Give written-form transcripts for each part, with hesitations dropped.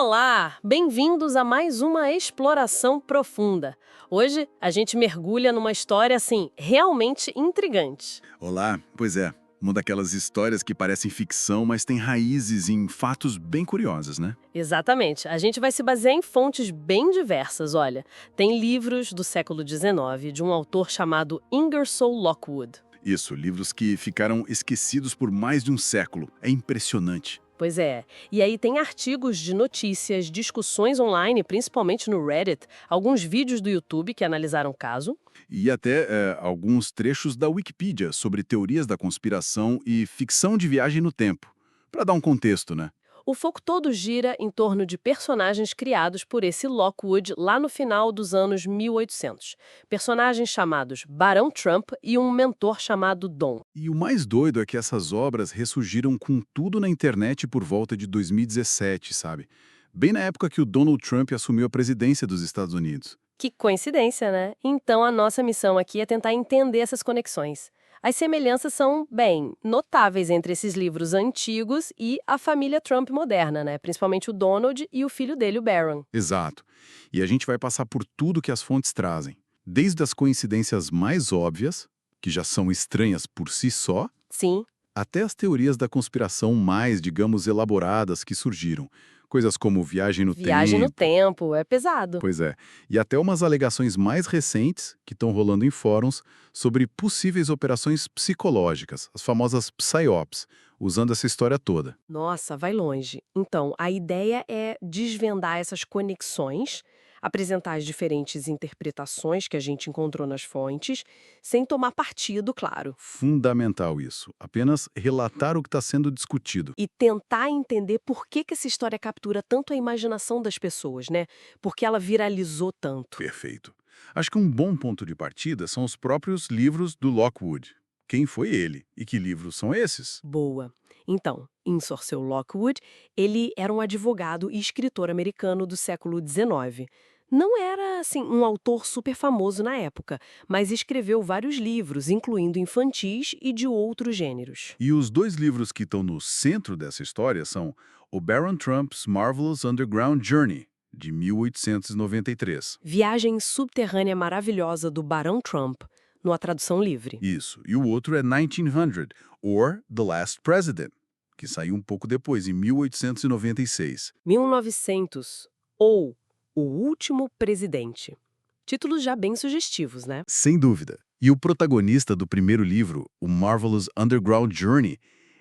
Olá! Bem-vindos a mais uma exploração profunda. Hoje a gente mergulha numa história, assim, realmente intrigante. Olá, pois é, uma daquelas histórias que parecem ficção, mas tem raízes em fatos bem curiosos, né? Exatamente. A gente vai se basear em fontes bem diversas, olha. Tem livros do século XIX de um autor chamado Ingersoll Lockwood. Isso, livros que ficaram esquecidos por mais de um século. É impressionante. Pois é. E aí tem artigos de notícias, discussões online, principalmente no Reddit, alguns vídeos do YouTube que analisaram o caso. E até alguns trechos da Wikipedia sobre teorias da conspiração e ficção de viagem no tempo. Para dar um contexto, né? O foco todo gira em torno de personagens criados por esse Lockwood lá no final dos anos 1800. Personagens chamados Barão Trump e um mentor chamado Don. E o mais doido é que essas obras ressurgiram com tudo na internet por volta de 2017, sabe? Bem na época que o Donald Trump assumiu a presidência dos Estados Unidos. Que coincidência, né? Então a nossa missão aqui é tentar entender essas conexões. As semelhanças são, bem, notáveis entre esses livros antigos e a família Trump moderna, né? Principalmente o Donald e o filho dele, o Barron. Exato. E a gente vai passar por tudo que as fontes trazem. Desde as coincidências mais óbvias, que já são estranhas por si só, Sim. até as teorias da conspiração mais, digamos, elaboradas que surgiram. Coisas como viagem no Viagem no tempo. tempo, é pesado. Pois é. E até umas alegações mais recentes que estão rolando em fóruns sobre possíveis operações psicológicas, as famosas psyops, usando essa história toda. Nossa, vai longe. Então, a ideia é desvendar essas conexões, apresentar as diferentes interpretações que a gente encontrou nas fontes, sem tomar partido, claro, Fundamental isso. Apenas relatar o que está sendo discutido. e tentar entender por que essa história captura tanto a imaginação das pessoas, né? Porque ela viralizou tanto. Perfeito. Acho que um bom ponto de partida são os próprios livros do Lockwood. Quem foi ele? E que livros são esses? Boa. Então, Ingersoll Lockwood, ele era um advogado e escritor americano do século XIX. Não era, assim, um autor super famoso na época, mas escreveu vários livros, incluindo infantis e de outros gêneros. E os dois livros que estão no centro dessa história são o Baron Trump's Marvelous Underground Journey, de 1893. Viagem Subterrânea Maravilhosa do Barão Trump, numa tradução livre. Isso. E o outro é 1900, or The Last President, que saiu um pouco depois, em 1896. 1900, ou O Último Presidente. Títulos já bem sugestivos, né? Sem dúvida. E o protagonista do primeiro livro, o Marvelous Underground Journey,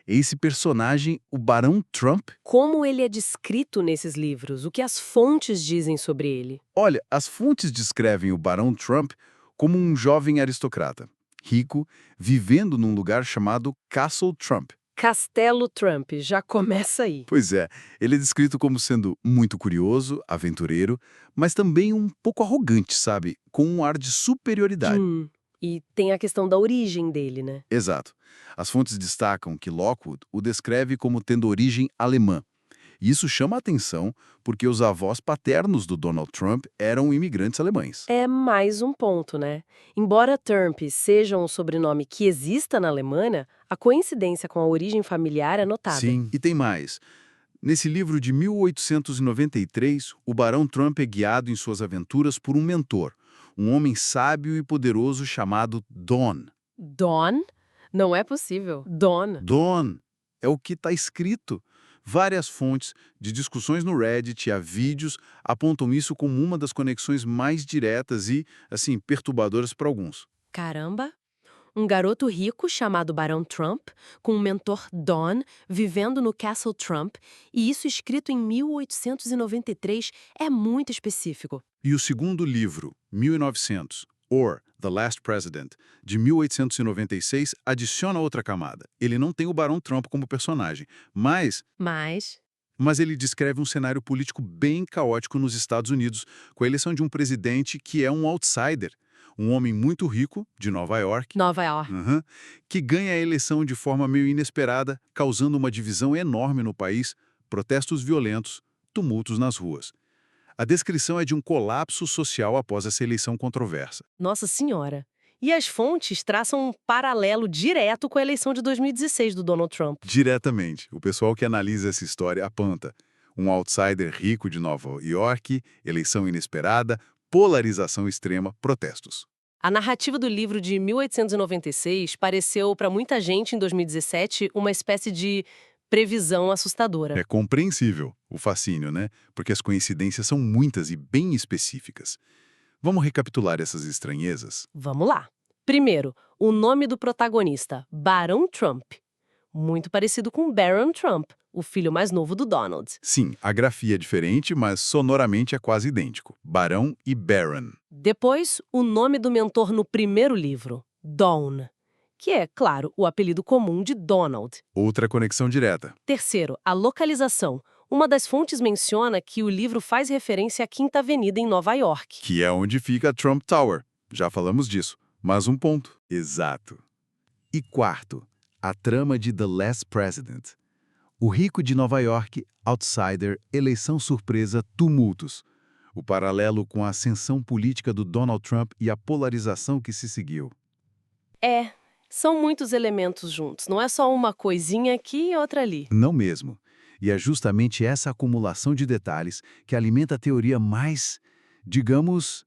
é esse personagem, o Barão Trump. Como ele é descrito nesses livros? O que as fontes dizem sobre ele? Olha, as fontes descrevem o Barão Trump como um jovem aristocrata, rico, vivendo num lugar chamado Castle Trump. Castelo Trump, já começa aí. Pois é, ele é descrito como sendo muito curioso, aventureiro, mas também um pouco arrogante, sabe? Com um ar de superioridade. E tem a questão da origem dele, né? Exato. As fontes destacam que Lockwood o descreve como tendo origem alemã. E isso chama a atenção porque os avós paternos do Donald Trump eram imigrantes alemães. É mais um ponto, né? Embora Trump seja um sobrenome que exista na Alemanha, a coincidência com a origem familiar é notável. Sim. E tem mais. Nesse livro de 1893, o Barão Trump é guiado em suas aventuras por um mentor, um homem sábio e poderoso chamado Don. Don? Não é possível. Don. Don é o que está escrito. Várias fontes de discussões no Reddit e a vídeos apontam isso como uma das conexões mais diretas e, assim, perturbadoras para alguns. Caramba! Um garoto rico chamado Barão Trump, com um mentor Don, vivendo no Castle Trump, e isso escrito em 1893, é muito específico. E o segundo livro, 1900, or The Last President, de 1896, adiciona outra camada. Ele não tem o Barão Trump como personagem, mas ele descreve um cenário político bem caótico nos Estados Unidos, com a eleição de um presidente que é um outsider, um homem muito rico, de Nova York, Nova York. que ganha a eleição de forma meio inesperada, causando uma divisão enorme no país, protestos violentos, tumultos nas ruas. A descrição é de um colapso social após essa eleição controversa. Nossa Senhora. E as fontes traçam um paralelo direto com a eleição de 2016 do Donald Trump. Diretamente, o pessoal que analisa essa história aponta. Um outsider rico de Nova York, eleição inesperada, polarização extrema, protestos. A narrativa do livro de 1896 pareceu, para muita gente em 2017, uma espécie de previsão assustadora. É compreensível o fascínio, né? Porque as coincidências são muitas e bem específicas. Vamos recapitular essas estranhezas? Vamos lá. Primeiro, o nome do protagonista, Barão Trump. Muito parecido com Barron Trump, o filho mais novo do Donald. Sim, a grafia é diferente, mas sonoramente é quase idêntico. Barão e Baron. Depois, o nome do mentor no primeiro livro, Dawn, que é, claro, o apelido comum de Donald. Outra conexão direta. Terceiro, a localização. Uma das fontes menciona que o livro faz referência à Quinta Avenida em Nova York. Que é onde fica a Trump Tower. Já falamos disso. Mas um ponto. Exato. E quarto, a trama de The Last President. O rico de Nova York, outsider, eleição surpresa, tumultos. O paralelo com a ascensão política do Donald Trump e a polarização que se seguiu. São muitos elementos juntos, não é só uma coisinha aqui e outra ali. Não mesmo. E é justamente essa acumulação de detalhes que alimenta a teoria mais, digamos,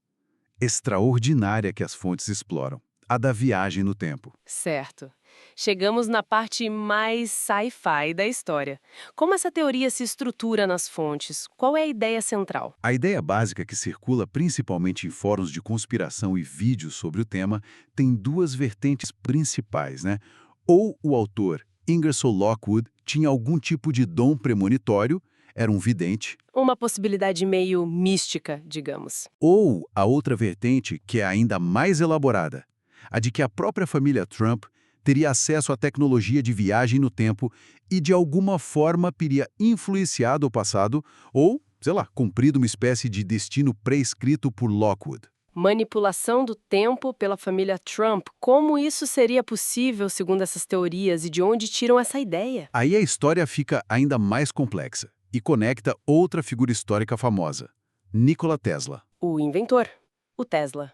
extraordinária que as fontes exploram, a da viagem no tempo. Certo. Chegamos na parte mais sci-fi da história. Como essa teoria se estrutura nas fontes? Qual é a ideia central? A ideia básica que circula principalmente em fóruns de conspiração e vídeos sobre o tema tem duas vertentes principais, né? Ou o autor, Ingersoll Lockwood, tinha algum tipo de dom premonitório, era um vidente, Uma possibilidade meio mística, digamos. ou a outra vertente, que é ainda mais elaborada, a de que a própria família Trump teria acesso à tecnologia de viagem no tempo e de alguma forma teria influenciado o passado ou, sei lá, cumprido uma espécie de destino pré-escrito por Lockwood. Manipulação do tempo pela família Trump. Como isso seria possível, segundo essas teorias, e de onde tiram essa ideia? Aí a história fica ainda mais complexa e conecta outra figura histórica famosa, Nikola Tesla. O inventor, o Tesla.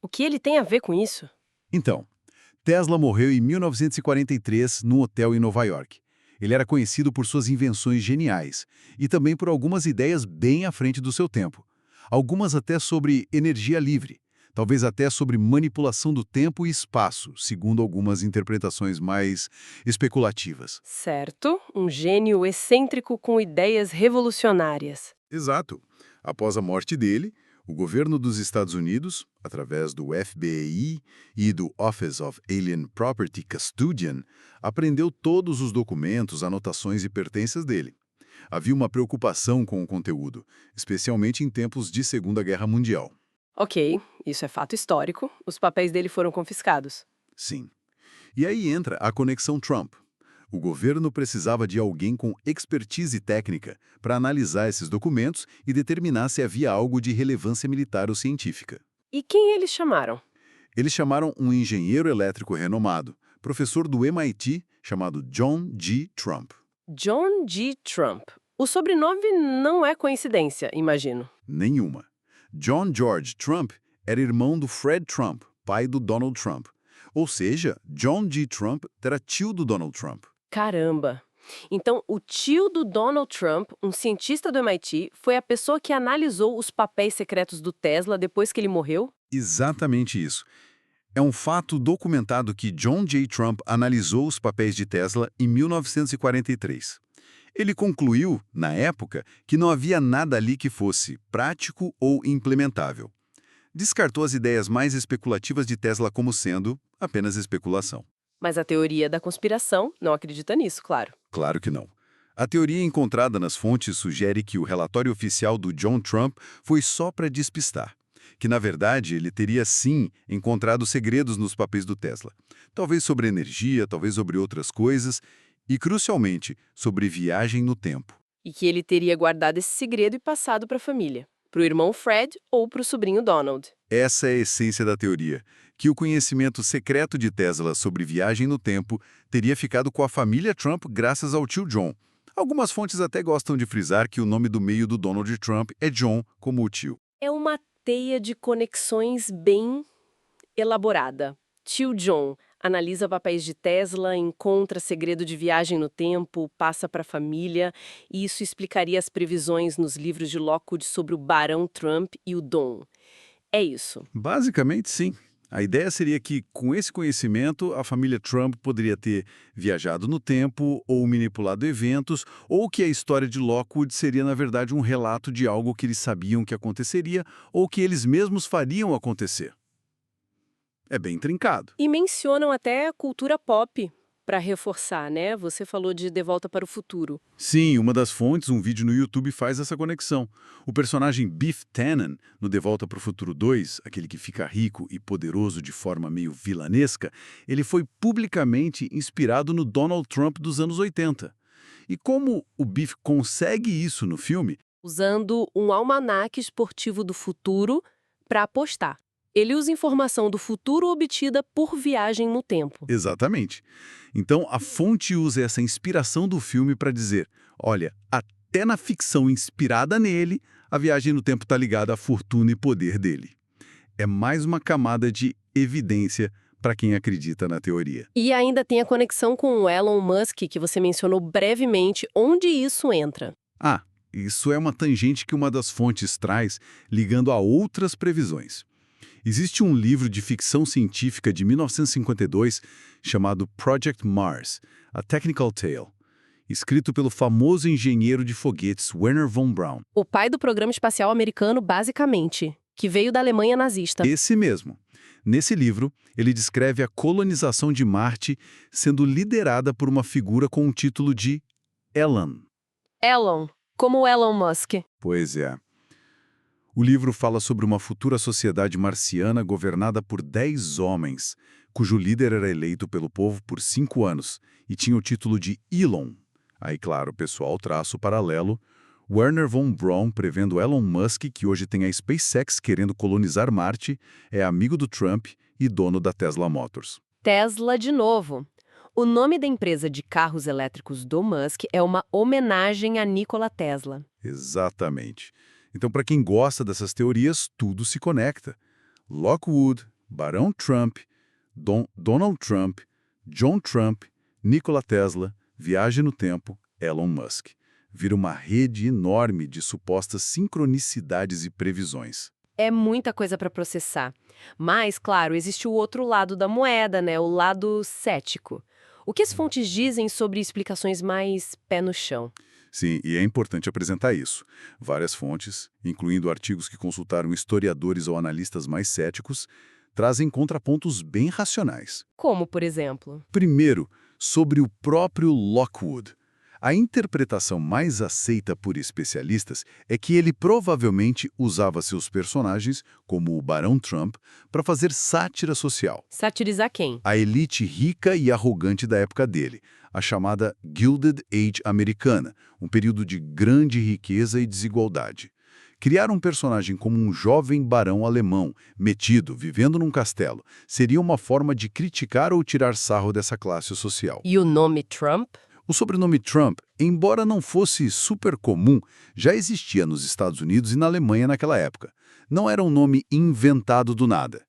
O que ele tem a ver com isso? Então, Tesla morreu em 1943 num hotel em Nova York. Ele era conhecido por suas invenções geniais e também por algumas ideias bem à frente do seu tempo. Algumas até sobre energia livre, talvez até sobre manipulação do tempo e espaço, segundo algumas interpretações mais especulativas. Certo, um gênio excêntrico com ideias revolucionárias. Exato. Após a morte dele, o governo dos Estados Unidos, através do FBI e do Office of Alien Property Custodian, apreendeu todos os documentos, anotações e pertences dele. Havia uma preocupação com o conteúdo, especialmente em tempos de Segunda Guerra Mundial. Ok, isso é fato histórico. Os papéis dele foram confiscados. Sim. E aí entra a conexão Trump. O governo precisava de alguém com expertise técnica para analisar esses documentos e determinar se havia algo de relevância militar ou científica. E quem eles chamaram? Eles chamaram um engenheiro elétrico renomado, professor do MIT, chamado John G. Trump. John G. Trump. O sobrenome não é coincidência, imagino. Nenhuma. John George Trump era irmão do Fred Trump, pai do Donald Trump. Ou seja, John G. Trump era tio do Donald Trump. Caramba! Então, o tio do Donald Trump, um cientista do MIT, foi a pessoa que analisou os papéis secretos do Tesla depois que ele morreu? Exatamente isso. É um fato documentado que John J. Trump analisou os papéis de Tesla em 1943. Ele concluiu, na época, que não havia nada ali que fosse prático ou implementável. Descartou as ideias mais especulativas de Tesla como sendo apenas especulação. Mas a teoria da conspiração não acredita nisso, claro. Claro que não. A teoria encontrada nas fontes sugere que o relatório oficial do John Trump foi só para despistar. Que, na verdade, ele teria, sim, encontrado segredos nos papéis do Tesla. Talvez sobre energia, talvez sobre outras coisas e, crucialmente, sobre viagem no tempo. E que ele teria guardado esse segredo e passado para a família. Para o irmão Fred ou para o sobrinho Donald. Essa é a essência da teoria, que o conhecimento secreto de Tesla sobre viagem no tempo teria ficado com a família Trump graças ao tio John. Algumas fontes até gostam de frisar que o nome do meio do Donald Trump é John, como o tio. É uma teia de conexões bem elaborada. Tio John, Analisa papéis de Tesla, encontra segredo de viagem no tempo, passa para a família, e isso explicaria as previsões nos livros de Lockwood sobre o Barão Trump e o Don. É isso. Basicamente, sim. A ideia seria que, com esse conhecimento, a família Trump poderia ter viajado no tempo ou manipulado eventos, ou que a história de Lockwood seria, na verdade, um relato de algo que eles sabiam que aconteceria ou que eles mesmos fariam acontecer. É bem trincado. E mencionam até a cultura pop para reforçar, né? Você falou de Volta para o Futuro. Sim, uma das fontes, um vídeo no YouTube, faz essa conexão. O personagem Biff Tannen, no De Volta para o Futuro 2, aquele que fica rico e poderoso de forma meio vilanesca, ele foi publicamente inspirado no Donald Trump dos anos 80. E como o Biff consegue isso no filme? Usando um almanaque esportivo do futuro para apostar. Ele usa informação do futuro obtida por viagem no tempo. Exatamente. Então, a fonte usa essa inspiração do filme para dizer, olha, até na ficção inspirada nele, a viagem no tempo está ligada à fortuna e poder dele. É mais uma camada de evidência para quem acredita na teoria. E ainda tem a conexão com o Elon Musk, que você mencionou brevemente, onde isso entra. Ah, isso é uma tangente que uma das fontes traz, ligando a outras previsões. Existe um livro de ficção científica de 1952 chamado Project Mars, A Technical Tale, escrito pelo famoso engenheiro de foguetes Wernher von Braun. O pai do programa espacial americano, basicamente, que veio da Alemanha nazista. Esse mesmo. Nesse livro, ele descreve a colonização de Marte sendo liderada por uma figura com o título de Elon. Elon, como o Elon Musk. Pois é. O livro fala sobre uma futura sociedade marciana governada por 10 homens, cujo líder era eleito pelo povo por 5 anos e tinha o título de Elon. Aí, claro, o pessoal traça o paralelo. Wernher von Braun prevendo Elon Musk, que hoje tem a SpaceX querendo colonizar Marte, é amigo do Trump e dono da Tesla Motors. Tesla de novo. O nome da empresa de carros elétricos do Musk é uma homenagem a Nikola Tesla. Exatamente. Então, para quem gosta dessas teorias, tudo se conecta. Lockwood, Barão Trump, Donald Trump, John Trump, Nikola Tesla, viagem no tempo, Elon Musk. Vira uma rede enorme de supostas sincronicidades e previsões. É muita coisa para processar. Mas, claro, existe o outro lado da moeda, né? O lado cético. O que as fontes dizem sobre explicações mais pé no chão? Sim, e é importante apresentar isso. Várias fontes, incluindo artigos que consultaram historiadores ou analistas mais céticos, trazem contrapontos bem racionais. Como, por exemplo? Primeiro, sobre o próprio Lockwood. A interpretação mais aceita por especialistas é que ele provavelmente usava seus personagens, como o Barão Trump, para fazer sátira social. Satirizar quem? A elite rica e arrogante da época dele, a chamada Gilded Age americana, um período de grande riqueza e desigualdade. Criar um personagem como um jovem barão alemão, metido, vivendo num castelo, seria uma forma de criticar ou tirar sarro dessa classe social. E o nome Trump? O sobrenome Trump, embora não fosse super comum, já existia nos Estados Unidos e na Alemanha naquela época. Não era um nome inventado do nada.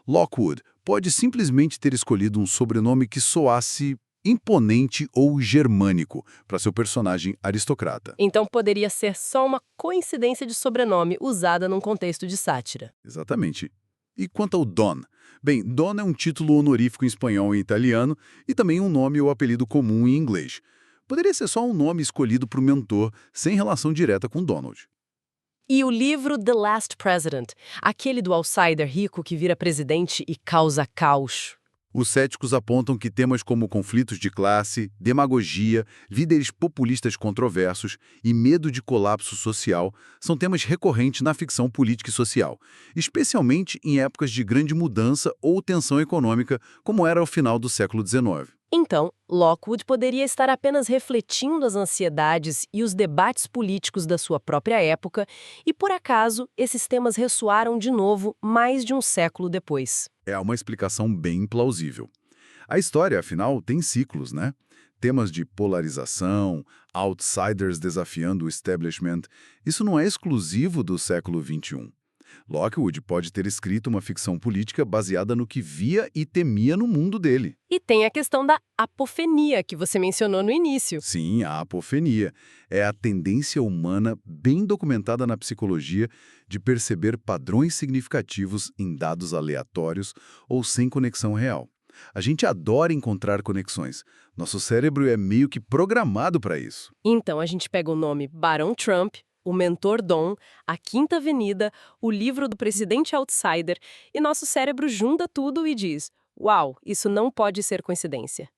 Lockwood pode simplesmente ter escolhido um sobrenome que soasse imponente ou germânico para seu personagem aristocrata. Então poderia ser só uma coincidência de sobrenome usada num contexto de sátira. Exatamente. E quanto ao Don? Bem, Don é um título honorífico em espanhol e italiano e também um nome ou apelido comum em inglês. Poderia ser só um nome escolhido para o mentor, sem relação direta com Donald. E o livro The Last President, aquele do outsider rico que vira presidente e causa caos. Os céticos apontam que temas como conflitos de classe, demagogia, líderes populistas controversos e medo de colapso social são temas recorrentes na ficção política e social, especialmente em épocas de grande mudança ou tensão econômica, como era ao final do século XIX. Então, Lockwood poderia estar apenas refletindo as ansiedades e os debates políticos da sua própria época, e por acaso esses temas ressoaram de novo mais de um século depois. É uma explicação bem plausível. A história, afinal, tem ciclos, né? Temas de polarização, outsiders desafiando o establishment, isso não é exclusivo do século XXI. Lockwood pode ter escrito uma ficção política baseada no que via e temia no mundo dele. E tem a questão da apofenia, que você mencionou no início. Sim, a apofenia é a tendência humana bem documentada na psicologia de perceber padrões significativos em dados aleatórios ou sem conexão real. A gente adora encontrar conexões. Nosso cérebro é meio que programado para isso. Então, a gente pega o nome Barão Trump, o Mentor Dom, a Quinta Avenida, o livro do Presidente Outsider, e nosso cérebro junta tudo e diz: uau, isso não pode ser coincidência.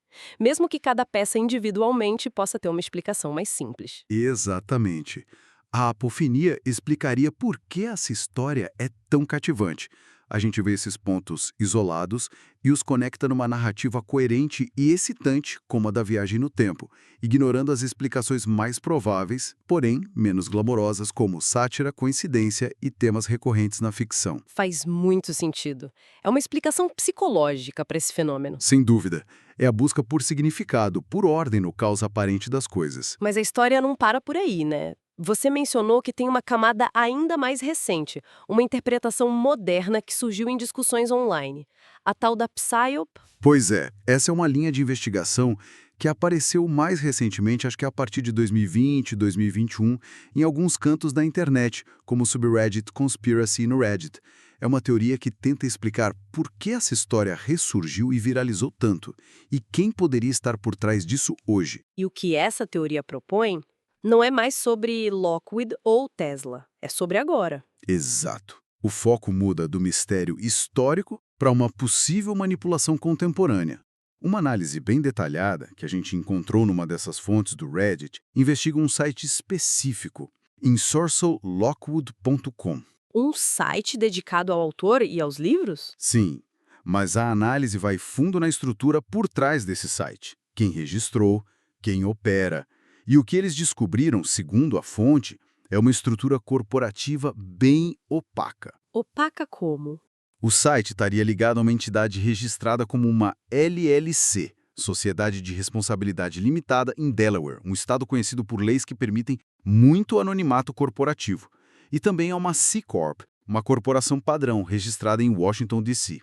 Mesmo que cada peça individualmente possa ter uma explicação mais simples. Exatamente. A apofenia explicaria por que essa história é tão cativante. A gente vê esses pontos isolados e os conecta numa narrativa coerente e excitante, como a da viagem no tempo, ignorando as explicações mais prováveis, porém menos glamorosas, como sátira, coincidência e temas recorrentes na ficção. Faz muito sentido. É uma explicação psicológica para esse fenômeno. Sem dúvida, é a busca por significado, por ordem no caos aparente das coisas. Mas a história não para por aí, né? Você mencionou que tem uma camada ainda mais recente, uma interpretação moderna que surgiu em discussões online. A tal da PSYOP? Pois é, essa é uma linha de investigação que apareceu mais recentemente, acho que a partir de 2020, 2021, em alguns cantos da internet, como o subreddit Conspiracy no Reddit. É uma teoria que tenta explicar por que essa história ressurgiu e viralizou tanto, e quem poderia estar por trás disso hoje. E o que essa teoria propõe não é mais sobre Lockwood ou Tesla, é sobre agora. Exato. O foco muda do mistério histórico para uma possível manipulação contemporânea. Uma análise bem detalhada, que a gente encontrou numa dessas fontes do Reddit, investiga um site específico, ensorcellockwood.com. Um site dedicado ao autor e aos livros? Sim, mas a análise vai fundo na estrutura por trás desse site. Quem registrou, quem opera. E o que eles descobriram, segundo a fonte, é uma estrutura corporativa bem opaca. Opaca como? O site estaria ligado a uma entidade registrada como uma LLC, Sociedade de Responsabilidade Limitada, em Delaware, um estado conhecido por leis que permitem muito anonimato corporativo. E também a uma C Corp, uma corporação padrão registrada em Washington, D.C.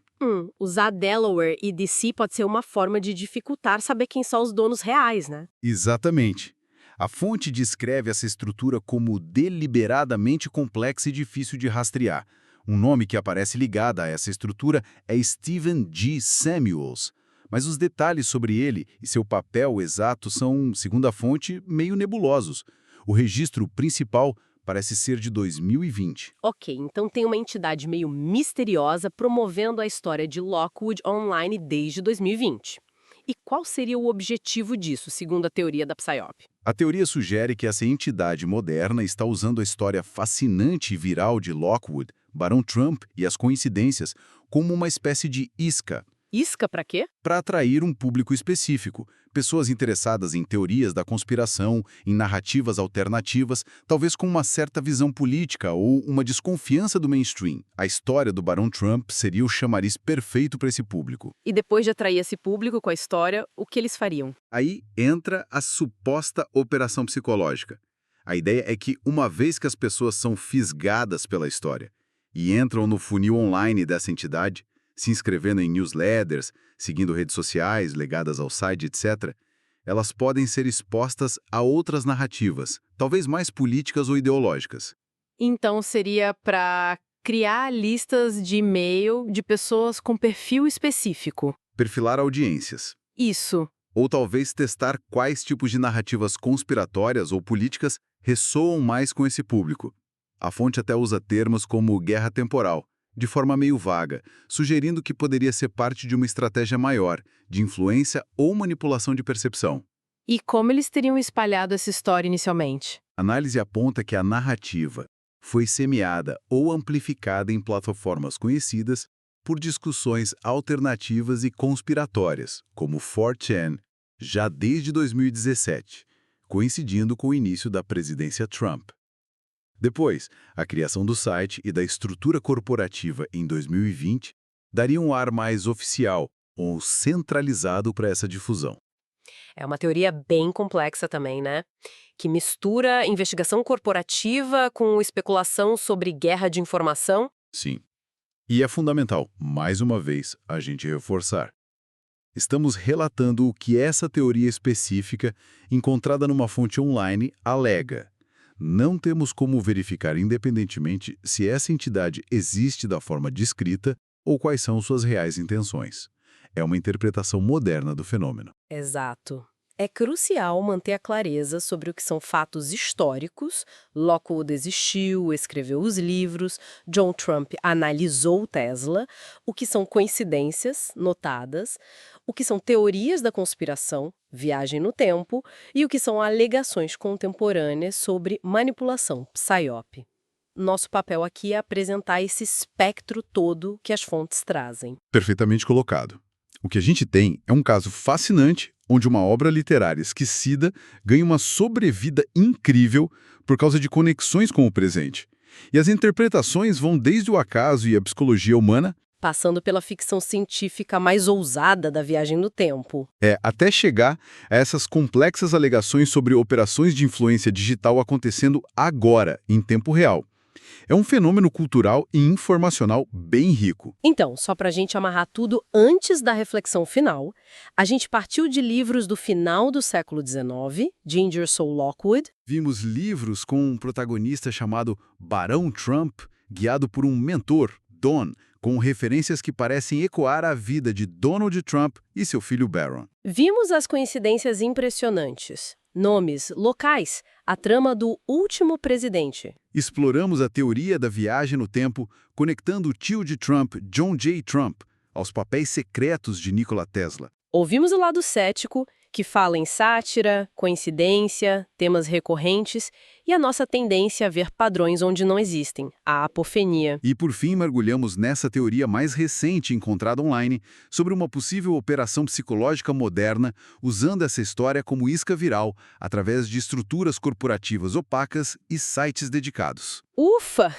Usar Delaware e DC pode ser uma forma de dificultar saber quem são os donos reais, né? Exatamente. A fonte descreve essa estrutura como deliberadamente complexa e difícil de rastrear. Um nome que aparece ligado a essa estrutura é Stephen G. Samuels, mas os detalhes sobre ele e seu papel exato são, segundo a fonte, meio nebulosos. O registro principal parece ser de 2020. Ok, então tem uma entidade meio misteriosa promovendo a história de Lockwood online desde 2020. E qual seria o objetivo disso, segundo a teoria da PSYOP? A teoria sugere que essa entidade moderna está usando a história fascinante e viral de Lockwood, Barão Trump e as coincidências como uma espécie de isca Isca pra quê? para atrair um público específico, pessoas interessadas em teorias da conspiração, em narrativas alternativas, talvez com uma certa visão política ou uma desconfiança do mainstream. A história do Barão Trump seria o chamariz perfeito para esse público. E depois de atrair esse público com a história, o que eles fariam? Aí entra a suposta operação psicológica. A ideia é que, uma vez que as pessoas são fisgadas pela história e entram no funil online dessa entidade, se inscrevendo em newsletters, seguindo redes sociais ligadas ao site, etc., elas podem ser expostas a outras narrativas, talvez mais políticas ou ideológicas. Então seria para criar listas de e-mail de pessoas com perfil específico. Perfilar audiências. Isso. Ou talvez testar quais tipos de narrativas conspiratórias ou políticas ressoam mais com esse público. A fonte até usa termos como guerra temporal, de forma meio vaga, sugerindo que poderia ser parte de uma estratégia maior, de influência ou manipulação de percepção. E como eles teriam espalhado essa história inicialmente? A análise aponta que a narrativa foi semeada ou amplificada em plataformas conhecidas por discussões alternativas e conspiratórias, como 4chan, já desde 2017, coincidindo com o início da presidência Trump. Depois, a criação do site e da estrutura corporativa em 2020 daria um ar mais oficial ou centralizado para essa difusão. É uma teoria bem complexa também, né? Que mistura investigação corporativa com especulação sobre guerra de informação. Sim. E é fundamental, mais uma vez, a gente reforçar. Estamos relatando o que essa teoria específica, encontrada numa fonte online, alega. Não temos como verificar independentemente se essa entidade existe da forma descrita ou quais são suas reais intenções. É uma interpretação moderna do fenômeno. Exato. É crucial manter a clareza sobre o que são fatos históricos. Lockwood existiu, escreveu os livros, John Trump analisou Tesla, o que são coincidências notadas, o que são teorias da conspiração, viagem no tempo, e o que são alegações contemporâneas sobre manipulação, PSYOP. Nosso papel aqui é apresentar esse espectro todo que as fontes trazem. Perfeitamente colocado. O que a gente tem é um caso fascinante onde uma obra literária esquecida ganha uma sobrevida incrível por causa de conexões com o presente. E as interpretações vão desde o acaso e a psicologia humana Passando pela ficção científica mais ousada da viagem no tempo. até chegar a essas complexas alegações sobre operações de influência digital acontecendo agora, em tempo real. É um fenômeno cultural e informacional bem rico. Então, só para a gente amarrar tudo antes da reflexão final, a gente partiu de livros do final do século XIX, de Ingersoll Lockwood. Vimos livros com um protagonista chamado Barão Trump, guiado por um mentor, Don, com referências que parecem ecoar a vida de Donald Trump e seu filho Barron. Vimos as coincidências impressionantes. Nomes, locais, a trama do último presidente. Exploramos a teoria da viagem no tempo, conectando o tio de Trump, John J. Trump, aos papéis secretos de Nikola Tesla. Ouvimos o lado cético, que fala em sátira, coincidência, temas recorrentes e a nossa tendência a ver padrões onde não existem, a apofenia. E por fim mergulhamos nessa teoria mais recente encontrada online sobre uma possível operação psicológica moderna usando essa história como isca viral através de estruturas corporativas opacas e sites dedicados. Ufa!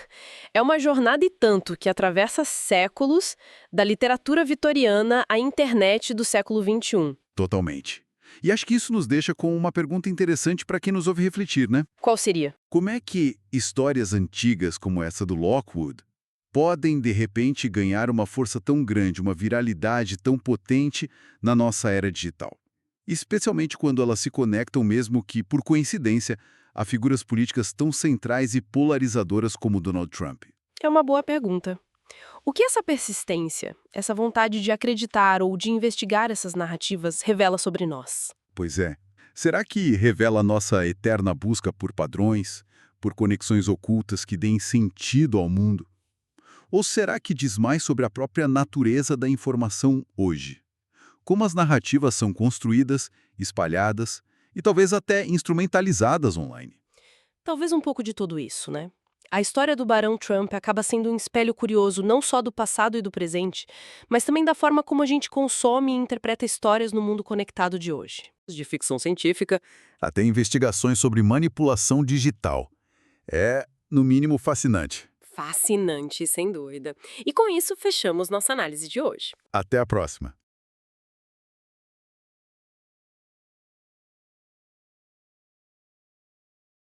É uma jornada e tanto que atravessa séculos da literatura vitoriana à internet do século XXI. Totalmente. E acho que isso nos deixa com uma pergunta interessante para quem nos ouve refletir, né? Qual seria? Como é que histórias antigas como essa do Lockwood podem, de repente, ganhar uma força tão grande, uma viralidade tão potente na nossa era digital? Especialmente quando elas se conectam mesmo que, por coincidência, a figuras políticas tão centrais e polarizadoras como Donald Trump. É uma boa pergunta. O que essa persistência, essa vontade de acreditar ou de investigar essas narrativas revela sobre nós? Pois é. Será que revela a nossa eterna busca por padrões, por conexões ocultas que deem sentido ao mundo? Ou será que diz mais sobre a própria natureza da informação hoje? Como as narrativas são construídas, espalhadas e talvez até instrumentalizadas online? Talvez um pouco de tudo isso, né? A história do Barão Trump acaba sendo um espelho curioso não só do passado e do presente, mas também da forma como a gente consome e interpreta histórias no mundo conectado de hoje. De ficção científica. Até investigações sobre manipulação digital. É, no mínimo, fascinante. Fascinante, sem dúvida. E com isso, fechamos nossa análise de hoje. Até a próxima.